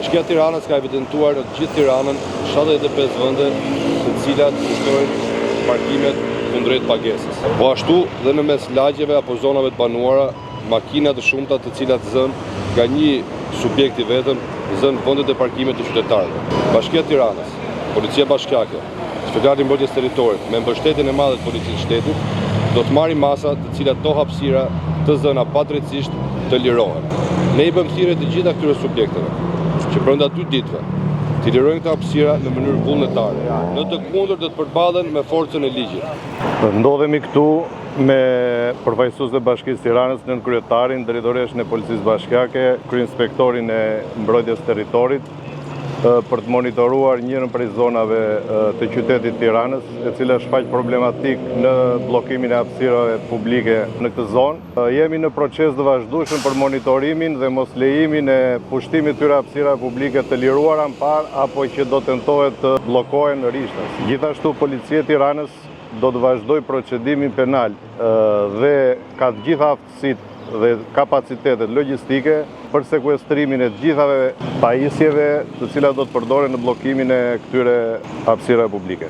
Bashkia e Tiranës ka evidentuar në gjithë Tiranën 75 vende të cilat kushtojnë parkimet kundrejt pagesës. Po ashtu dhe në mes lagjeve apo zonave të banuara, makina të shumta të cilat zënë nga një subjekt i vetëm zënë vendet e parkimit të qytetarëve. Bashkia e Tiranës, Policia Bashkiake, Inspektorati i Mbrojtjes Territorit me mbështetjen e madhe të Policisë së Shtetit do të marrin masa të cilat to hapësira të zëna padrejtisht të lirohen. Ne i bëjmë thirrje të gjitha këtyre subjekteve që brenda 2 ditëve të lirojnë këta hapësira në mënyrë vullnetare, në të kundërt do të përballen me forcën e ligjit. Ndodhemi këtu me përfaqësues të Bashkisë Tiranës, nën kryetarin, drejtoreshin e Policisë Bashkiake, kryeinspektorin e Mbrojtjes Territorit, për të monitoruar njërën prej zonave të qytetit Tiranës, e cila shfaq problematik në bllokimin e hapësirave publike në këtë zonë. Jemi në proces të vazhdueshëm për monitorimin dhe mos lejimin e pushtimit të këtyre hapësirave publike të liruara më parë apo që do tentohet të bllokohen rishtas. Gjithashtu Policia e Tiranës do të vazhdojë procedimin penal dhe ka të gjitha aftësitë dhe kapacitetet logjistike për sekuestrimin e gjithave pajisjeve të cilat do të përdoren në bllokimin e këtyre hapësirave publike.